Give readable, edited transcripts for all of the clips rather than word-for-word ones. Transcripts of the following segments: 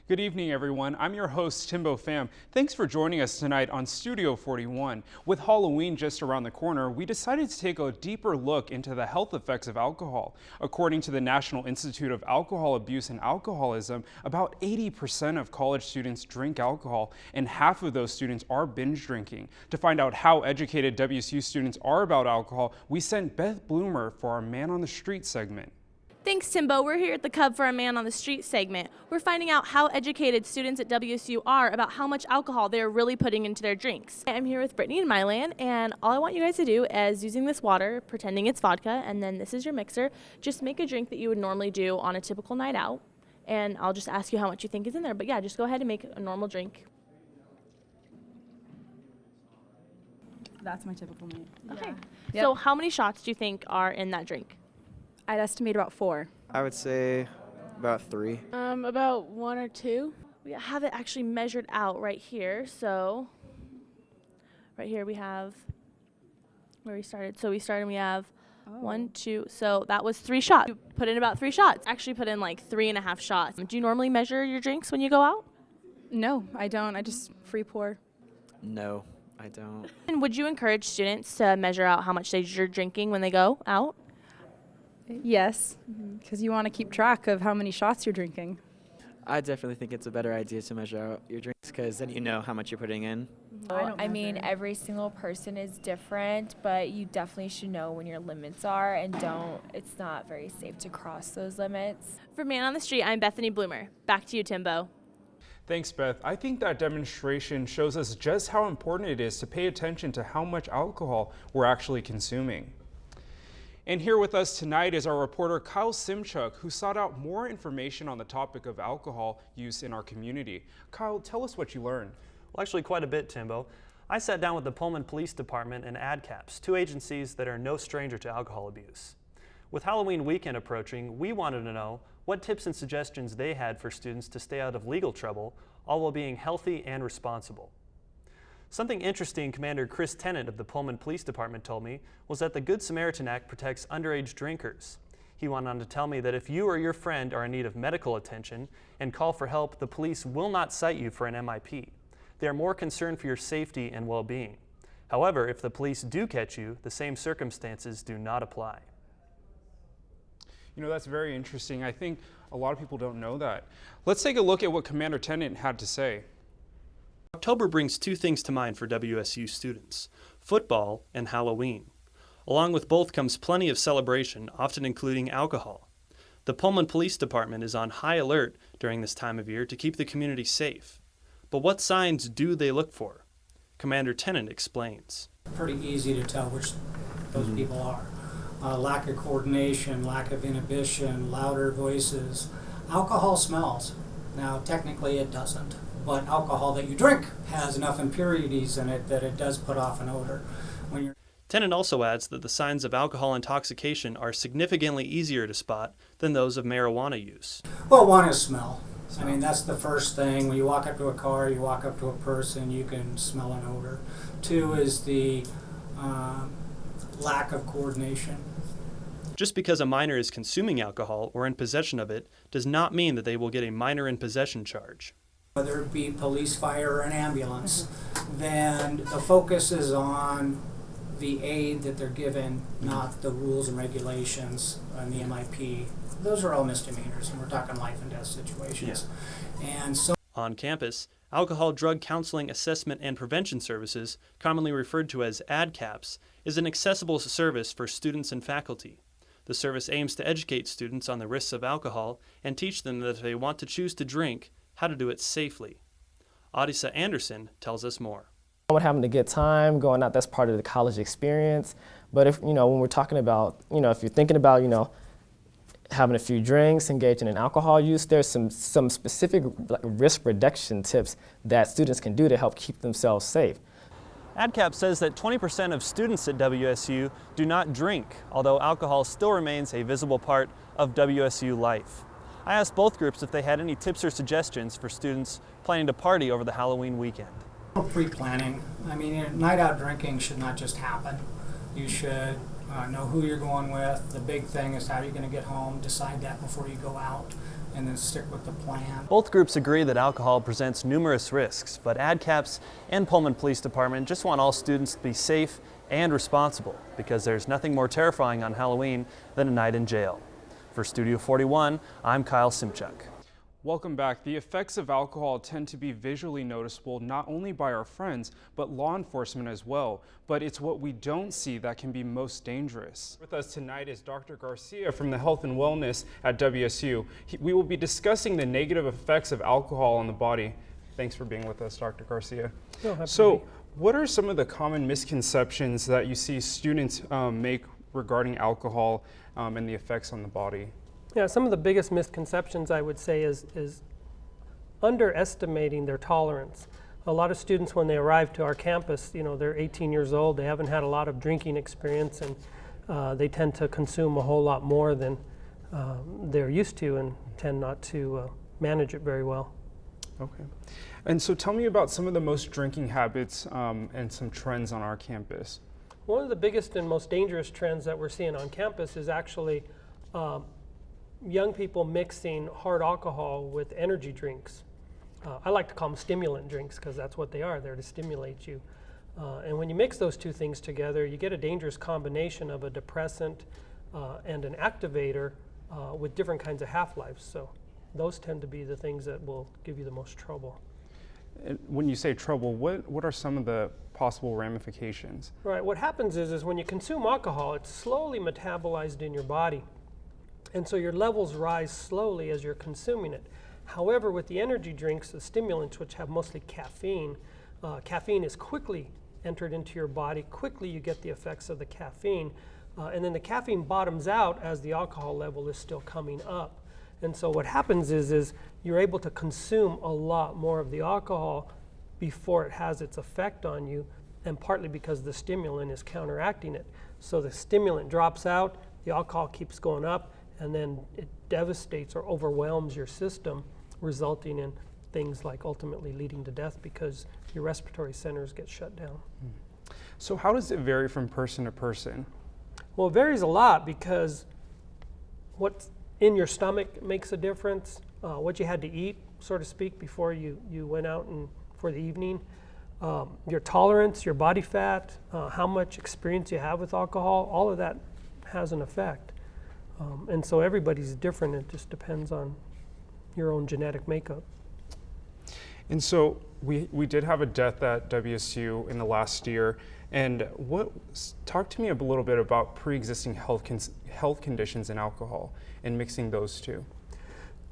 Good evening, everyone. I'm your host, Timbo Pham. Thanks for joining us tonight on Studio 41. With Halloween just around the corner, we decided to take a deeper look into the health effects of alcohol. According to the National Institute of Alcohol Abuse and Alcoholism, about 80% of college students drink alcohol, and half of those students are binge drinking. To find out how educated WSU students are about alcohol, we sent Beth Bloomer for our Man on the Street segment. Thanks, Timbo. We're here at the Cub for a Man on the Street segment. We're finding out how educated students at WSU are about how much alcohol they're really putting into their drinks. I'm here with Brittany and Mylan, and all I want you guys to do is using this water, pretending it's vodka, and then this is your mixer. Just make a drink that you would normally do on a typical night out, and I'll just ask you how much you think is in there. But yeah, just go ahead and make a normal drink. That's my typical night. Okay. Yeah. So how many shots do you think are in that drink? I'd estimate about 4. I would say about 3. About 1 or 2. We have it actually measured out right here. So right here we have where we started. So we started and we have 1, 2. So that was 3 shots. You put in about 3 shots. Actually put in like 3.5 shots. Do you normally measure your drinks when you go out? No, I don't. I just free pour. No, I don't. And would you encourage students to measure out how much they're drinking when they go out? Yes, because you want to keep track of how many shots you're drinking. I definitely think it's a better idea to measure out your drinks because then you know how much you're putting in. I mean, every single person is different, but you definitely should know when your limits are and it's not very safe to cross those limits. For Man on the Street, I'm Bethany Bloomer. Back to you, Timbo. Thanks, Beth. I think that demonstration shows us just how important it is to pay attention to how much alcohol we're actually consuming. And here with us tonight is our reporter Kyle Simchuk, who sought out more information on the topic of alcohol use in our community. Kyle, tell us what you learned. Well, actually quite a bit, Timbo. I sat down with the Pullman Police Department and ADCAPS, 2 agencies that are no stranger to alcohol abuse. With Halloween weekend approaching, we wanted to know what tips and suggestions they had for students to stay out of legal trouble, all while being healthy and responsible. Something interesting Commander Tennant of the Pullman Police Department told me was that the Good Samaritan Act protects underage drinkers. He went on to tell me that if you or your friend are in need of medical attention and call for help, the police will not cite you for an MIP. They are more concerned for your safety and well-being. However, if the police do catch you, the same circumstances do not apply. You know, that's very interesting. I think a lot of people don't know that. Let's take a look at what Commander Tennant had to say. October brings 2 things to mind for WSU students: football and Halloween. Along with both comes plenty of celebration, often including alcohol. The Pullman Police Department is on high alert during this time of year to keep the community safe. But what signs do they look for? Commander Tennant explains. Pretty easy to tell which those people are. Lack of coordination, lack of inhibition, louder voices. Alcohol smells. Now, technically it doesn't. But alcohol that you drink has enough impurities in it that it does put off an odor. Tennant also adds that the signs of alcohol intoxication are significantly easier to spot than those of marijuana use. Well, one is smell. I mean, that's the first thing. When you walk up to a car, you walk up to a person, you can smell an odor. 2 is the lack of coordination. Just because a minor is consuming alcohol or in possession of it does not mean that they will get a minor in possession charge. Whether it be police, fire, or an ambulance, then the focus is on the aid that they're given, not the rules and regulations and the MIP. Those are all misdemeanors, and we're talking life and death situations. Yeah. And so on campus, Alcohol Drug Counseling Assessment and Prevention Services, commonly referred to as ADCAPS, is an accessible service for students and faculty. The service aims to educate students on the risks of alcohol and teach them that if they want to choose to drink, how to do it safely. Odessa Anderson tells us more. What having a good time, going out, that's part of the college experience. But if, when we're talking about, if you're thinking about, having a few drinks, engaging in alcohol use, there's some specific risk reduction tips that students can do to help keep themselves safe. ADCAP says that 20% of students at WSU do not drink, although alcohol still remains a visible part of WSU life. I asked both groups if they had any tips or suggestions for students planning to party over the Halloween weekend. Pre-planning. I mean, night out drinking should not just happen. You should know who you're going with. The big thing is how you're going to get home. Decide that before you go out. and then stick with the plan. Both groups agree that alcohol presents numerous risks, but ADCAPS and Pullman Police Department just want all students to be safe and responsible, because there's nothing more terrifying on Halloween than a night in jail. For Studio 41, I'm Kyle Simchuk. Welcome back. The effects of alcohol tend to be visually noticeable not only by our friends, but law enforcement as well. But it's what we don't see that can be most dangerous. With us tonight is Dr. Garcia from the Health and Wellness at WSU. We will be discussing the negative effects of alcohol on the body. Thanks for being with us, Dr. Garcia. So, what are some of the common misconceptions that you see students make regarding alcohol and the effects on the body? Yeah, some of the biggest misconceptions I would say is underestimating their tolerance. A lot of students, when they arrive to our campus, they're 18 years old, they haven't had a lot of drinking experience, and they tend to consume a whole lot more than they're used to and tend not to manage it very well. Okay. And so tell me about some of the most drinking habits and some trends on our campus. One of the biggest and most dangerous trends that we're seeing on campus is actually young people mixing hard alcohol with energy drinks. I like to call them stimulant drinks because that's what they are. They're to stimulate you. And when you mix those two things together, you get a dangerous combination of a depressant and an activator with different kinds of half-lives. So those tend to be the things that will give you the most trouble. And when you say trouble, what are some of the possible ramifications? Right. What happens is when you consume alcohol, it's slowly metabolized in your body. And so your levels rise slowly as you're consuming it. However, with the energy drinks, the stimulants, which have mostly caffeine, caffeine is quickly entered into your body. Quickly you get the effects of the caffeine. And then the caffeine bottoms out as the alcohol level is still coming up. And so what happens is you're able to consume a lot more of the alcohol before it has its effect on you, and partly because the stimulant is counteracting it. So the stimulant drops out, the alcohol keeps going up, and then it devastates or overwhelms your system, resulting in things like ultimately leading to death because your respiratory centers get shut down. So how does it vary from person to person? Well, it varies a lot because what's in your stomach makes a difference. What you had to eat, so to speak, before you went out and for the evening. Your tolerance, your body fat, how much experience you have with alcohol, all of that has an effect. And so everybody's different. It just depends on your own genetic makeup. And so we did have a death at WSU in the last year. And talk to me a little bit about pre-existing health conditions in alcohol and mixing those two.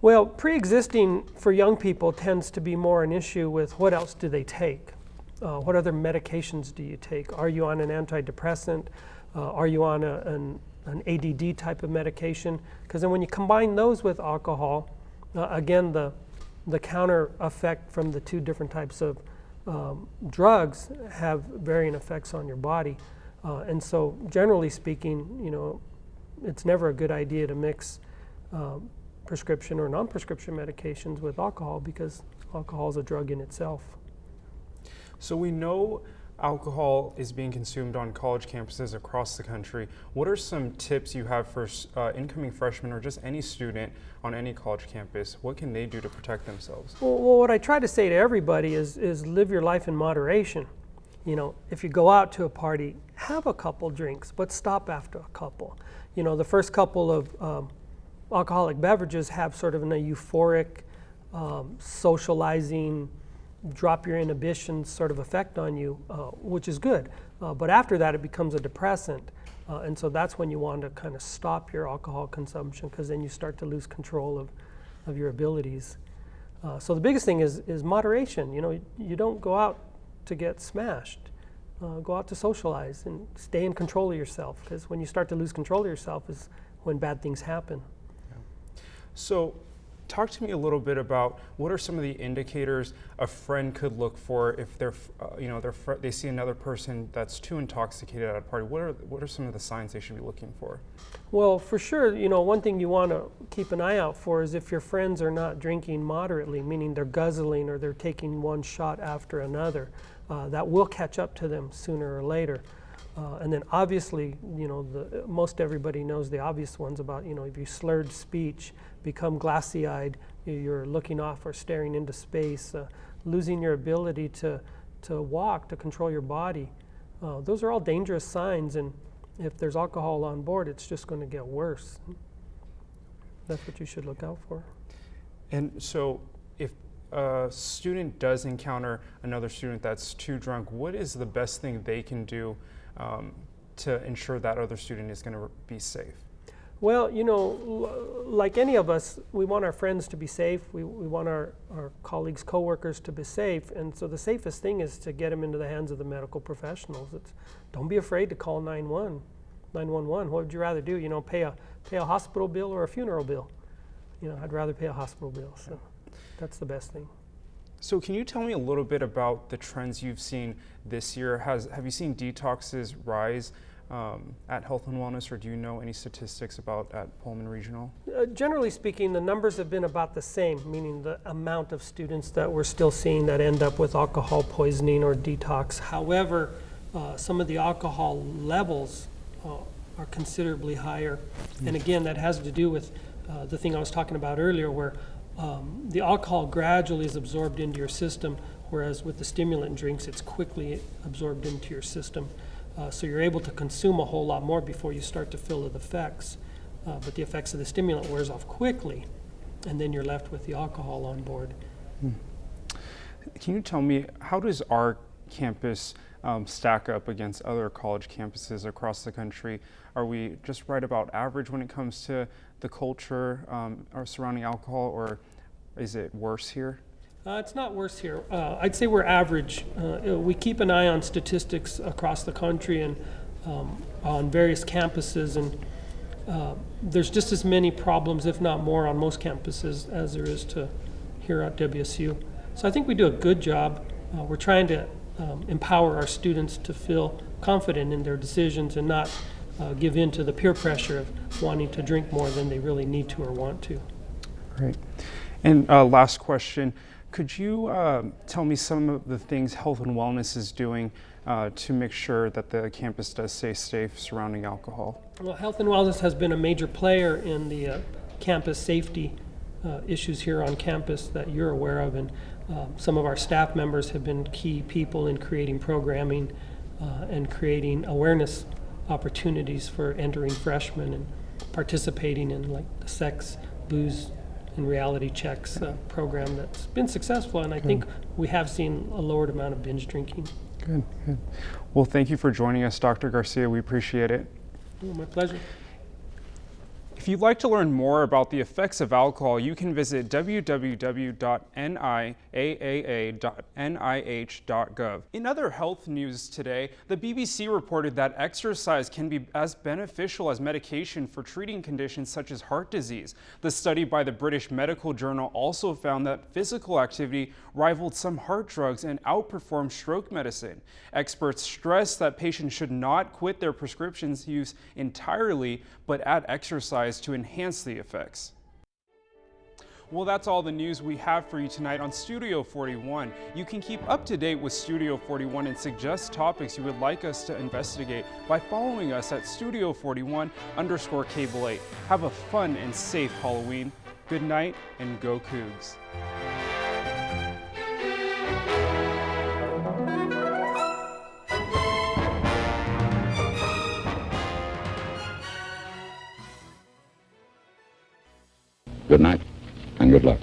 Well, pre-existing for young people tends to be more an issue with what else do they take? What other medications do you take? Are you on an antidepressant? Are you on an ADD type of medication? Because then when you combine those with alcohol, again, the counter effect from the two different types of drugs have varying effects on your body. And so generally speaking, it's never a good idea to mix prescription or non-prescription medications with alcohol because alcohol is a drug in itself. So we know alcohol is being consumed on college campuses across the country. What are some tips you have for incoming freshmen or just any student on any college campus? What can they do to protect themselves? Well, what I try to say to everybody is live your life in moderation. If you go out to a party, have a couple drinks, but stop after a couple. The first couple of alcoholic beverages have sort of a euphoric, socializing, drop your inhibitions sort of effect on you, which is good. But after that, it becomes a depressant. And so that's when you want to kind of stop your alcohol consumption because then you start to lose control of your abilities. So the biggest thing is moderation. You don't go out to get smashed. Go out to socialize and stay in control of yourself because when you start to lose control of yourself is when bad things happen. Yeah. So talk to me a little bit about what are some of the indicators a friend could look for if they see another person that's too intoxicated at a party. What are some of the signs they should be looking for? Well, for sure, one thing you want to keep an eye out for is if your friends are not drinking moderately, meaning they're guzzling or they're taking one shot after another. That will catch up to them sooner or later. And then obviously, most everybody knows the obvious ones about, if you slurred speech, become glassy-eyed, you're looking off or staring into space, losing your ability to walk, to control your body. Those are all dangerous signs, and if there's alcohol on board, it's just going to get worse. That's what you should look out for. And so if a student does encounter another student that's too drunk, what is the best thing they can do to ensure that other student is going to be safe? Well, like any of us, we want our friends to be safe. We want our colleagues, coworkers to be safe. And so the safest thing is to get them into the hands of the medical professionals. Don't be afraid to call 911. What would you rather do? Pay a hospital bill or a funeral bill? I'd rather pay a hospital bill. So that's the best thing. So can you tell me a little bit about the trends you've seen this year? Have you seen detoxes rise at Health and Wellness, or do you know any statistics about at Pullman Regional? Generally speaking, the numbers have been about the same, meaning the amount of students that we're still seeing that end up with alcohol poisoning or detox. However, some of the alcohol levels are considerably higher. And again, that has to do with the thing I was talking about earlier, where the alcohol gradually is absorbed into your system, whereas with the stimulant drinks, it's quickly absorbed into your system. So you're able to consume a whole lot more before you start to feel the effects. But the effects of the stimulant wears off quickly, and then you're left with the alcohol on board. Can you tell me, how does our campus stack up against other college campuses across the country? Are we just right about average when it comes to the culture or surrounding alcohol, or is it worse here? It's not worse here. I'd say we're average. We keep an eye on statistics across the country and on various campuses, and there's just as many problems, if not more, on most campuses as there is here at WSU. So I think we do a good job. We're trying to empower our students to feel confident in their decisions and not give in to the peer pressure of wanting to drink more than they really need to or want to. Great. And last question, could you tell me some of the things Health and Wellness is doing to make sure that the campus does stay safe surrounding alcohol? Well, Health and Wellness has been a major player in the campus safety issues here on campus that you're aware of, and some of our staff members have been key people in creating programming and creating awareness opportunities for entering freshmen and participating in like the sex, booze, and reality checks program that's been successful, and I think we have seen a lowered amount of binge drinking. Good. Well, thank you for joining us, Dr. Garcia. We appreciate it. Oh, my pleasure. If you'd like to learn more about the effects of alcohol, you can visit www.niaa.nih.gov. In other health news today, the BBC reported that exercise can be as beneficial as medication for treating conditions such as heart disease. The study by the British Medical Journal also found that physical activity rivaled some heart drugs and outperformed stroke medicine. Experts stress that patients should not quit their prescriptions use entirely, but add exercise to enhance the effects. Well, that's all the news we have for you tonight on Studio 41. You can keep up to date with Studio 41 and suggest topics you would like us to investigate by following us at Studio 41_Cable 8. Have a fun and safe Halloween. Good night and go Cougs. Good night, and good luck.